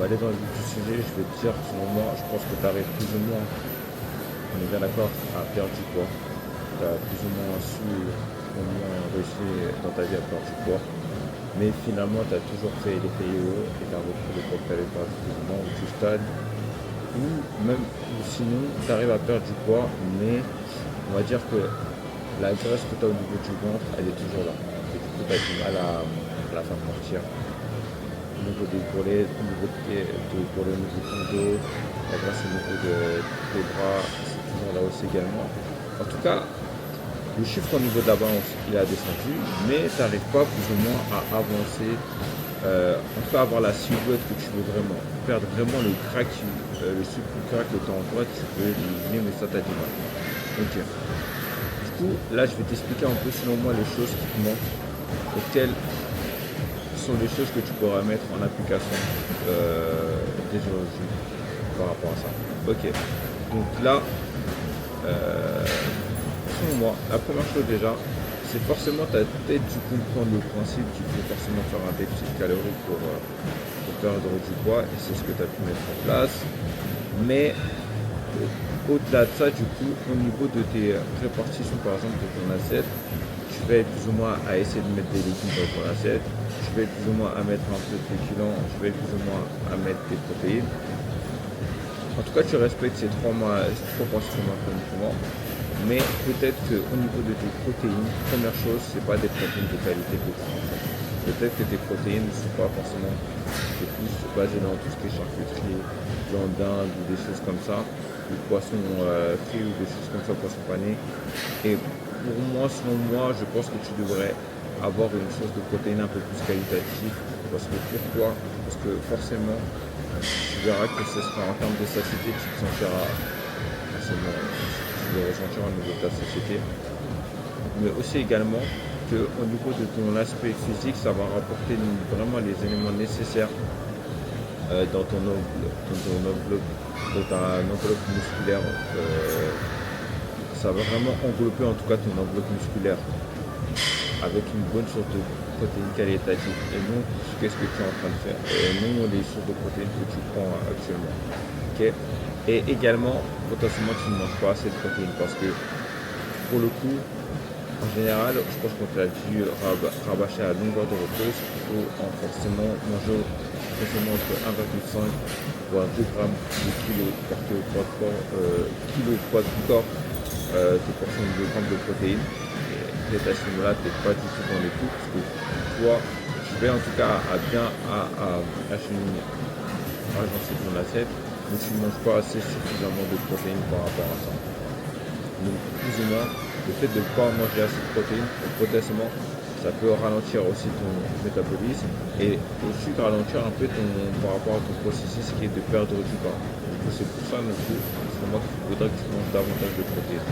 va aller dans le vif du sujet. Je vais te dire, selon moi, je pense que tu arrives plus ou moins, on est bien d'accord, à perdre du poids. Tu as plus ou moins su, au moins réussi dans ta vie à perdre du poids. Mais finalement, tu as toujours fait l'effet yo et tu as repris le poids que tu avais perdu plus ou moins, ou tu stagnes. Ou sinon, tu arrives à perdre du poids, mais on va dire que la graisse que tu as au niveau du ventre, elle est toujours là. Et du coup, tu as du mal à la faire partir. Au niveau des bourrelets, au niveau des bourrelets, au niveau de ton dos, la graisse au niveau des bras, c'est toujours là aussi également. En tout cas, le chiffre au niveau de la balance, il a descendu, mais tu n'arrives pas plus ou moins à avancer, en tout cas avoir la silhouette que tu veux vraiment, perdre vraiment le crack, le super crack que tu as en toi, tu peux l'éliminer, mais ça t'as du mal. Ok. Du coup, là, je vais t'expliquer un peu selon moi les choses qui te manquent, auxquelles sont les choses que tu pourras mettre en application dès aujourd'hui par rapport à ça. Ok. Donc là, selon moi, la première chose déjà, c'est forcément, tu as peut-être dû comprendre le principe qu'il faut forcément faire un déficit calorique pour perdre du poids, et c'est ce que tu as pu mettre en place. Mais au-delà de ça, du coup, au niveau de tes répartitions, par exemple, de ton assiette, tu vas être plus ou moins à essayer de mettre des légumes dans ton assiette, tu vas être plus ou moins à mettre un peu de féculents, tu vas être plus ou moins à mettre des protéines. En tout cas, tu respectes ces trois portions macronutrients, mais peut-être qu'au niveau de tes protéines, première chose, c'est pas des protéines de qualité que tu manges. Peut-être que tes protéines ne sont pas forcément plus basées dans tout ce qui est charcuterie, viande d'Inde ou des choses comme ça, ou poisson frit ou des choses comme ça, poisson pané. Et pour moi, selon moi, je pense que tu devrais avoir une source de protéines un peu plus qualitative. Parce que pourquoi? Parce que forcément, tu verras que ce sera en termes de satiété, tu te sentiras forcément, tu le ressentiras au niveau de ta société. Mais aussi également qu'au niveau de ton aspect physique, ça va rapporter vraiment les éléments nécessaires dans ton enveloppe musculaire. Ça va vraiment englober en tout cas ton enveloppe musculaire avec une bonne source de protéines qualitatives et non qu'est-ce que tu es en train de faire et non les sources de protéines que tu prends actuellement. Okay. Et également, potentiellement, tu ne manges pas assez de protéines parce que pour le coup, en général, je pense qu'on t'a dû rabâcher à longueur de repos, il faut forcément manger entre 1,5 voire 2 grammes de kilo par poids du corps, tes portions de 2 grammes de protéines. Et à ce niveau-là, tu n'es pas du tout dans les coups, parce que toi, tu vais en tout cas acheminer ton assiette, mais tu ne manges pas assez suffisamment de protéines par rapport à ça. Donc, plus ou moins, le fait de ne pas manger assez de protéines, potentiellement, ça peut ralentir aussi ton métabolisme et aussi ralentir un peu par rapport à ton processus qui est de perdre du poids. C'est pour ça, non plus, c'est moi qu'il faudrait que tu manges davantage de protéines.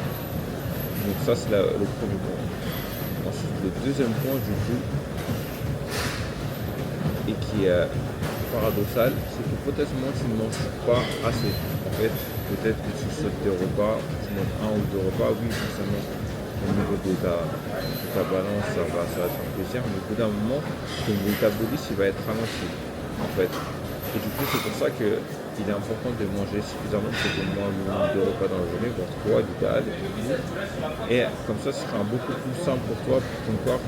Donc ça, c'est le premier point. Ensuite, le deuxième point, du coup, et qui est paradoxal, c'est que potentiellement tu ne manges pas assez. En fait, peut-être que tu sautes des repas, tu manges un ou deux repas, oui, forcément, au niveau de ta balance, ça va te faire plaisir, mais au bout d'un moment, ton métabolisme, il va être ralenti, en fait. Et du coup, c'est pour ça qu'il est important de manger suffisamment, c'est au moins un minimum de repas dans la journée, voire 3, l'idéal. Et comme ça, ce sera beaucoup plus simple pour toi, pour ton corps,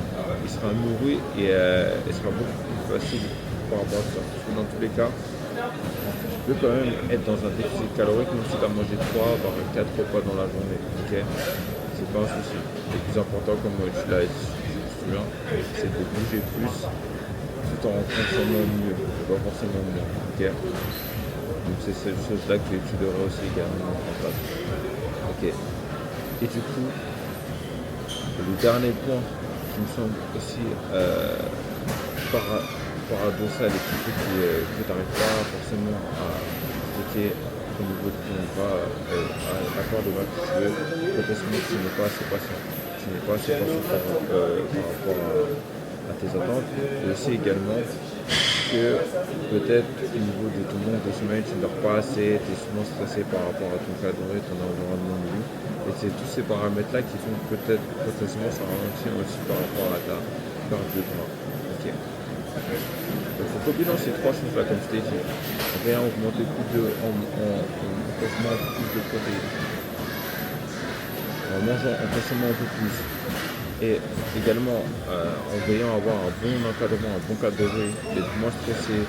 il sera nourri et il sera beaucoup plus facile par rapport à ça. Parce que dans tous les cas, tu peux quand même être dans un déficit calorique, même si tu as mangé 3 voire 4 repas dans la journée. Okay, c'est pas un souci. Le plus important, comme tu l'as dit, c'est de bouger plus tout en consommant mieux, pas forcément moins. Okay, donc c'est cette chose-là que tu devrais aussi également mettre en place. Ok. Et du coup, le dernier point qui me semble aussi paradoxal et qui fait que tu n'arrives pas forcément à stocker au niveau de ton gras, à part de gras que tu veux, potentiellement tu n'es pas assez patient. Tu n'es pas assez patient par rapport à tes attentes. Et aussi également que peut-être au niveau de ton nombre de semaines, tu ne dors pas assez, tu es souvent stressé par rapport à ton cadre, ton environnement de vie. Et c'est tous ces paramètres-là qui font que peut-être potentiellement ça ralentit aussi par rapport à ta perte de gras. Ok. Donc il faut Donc au bilan, ces trois choses-là, comme je t'ai dit, on vient augmenter en consommant plus de protéines, en consommant un peu plus, et également en veillant à avoir un bon encadrement, un bon cadre de vie, d'être moins stressé,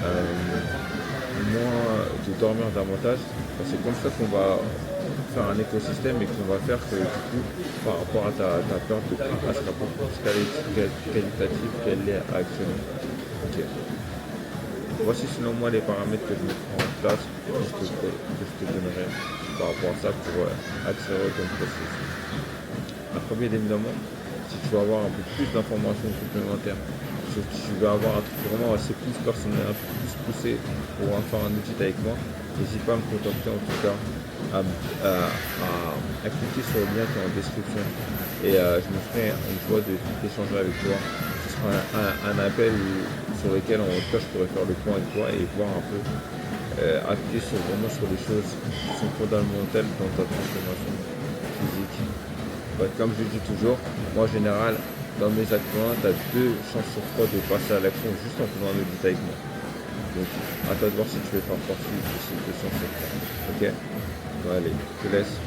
moins de dormir davantage. C'est comme ça qu'on va faire un écosystème et qu'on va faire que du coup, par rapport à ta perte de poids, elle sera beaucoup plus qualitative qu'elle l'est actuellement. Ok. Voici selon moi les paramètres que je mettrai en place, que je te donnerai par rapport à ça pour accélérer ton processus. La première, évidemment, si tu veux avoir un peu plus d'informations complémentaires, si tu veux avoir un truc vraiment assez plus personnel, un peu plus poussé pour faire un audit avec moi, n'hésite pas à me contacter en tout cas, à cliquer sur le lien qui est en description et je me ferai une joie d'échanger avec toi. Ce sera un appel sur lequel en tout cas je pourrais faire le point avec toi et voir un peu appuyer vraiment sur les choses qui sont fondamentales dans ta transformation physique. Comme je dis toujours, moi en général, dans mes actions, tu as 2 chances sur 3 de passer à l'action juste en faisant un audit avec moi. Donc, à toi de voir si tu veux faire partie de ces 2 chances sur 3. Ok? Bon, allez, je te laisse.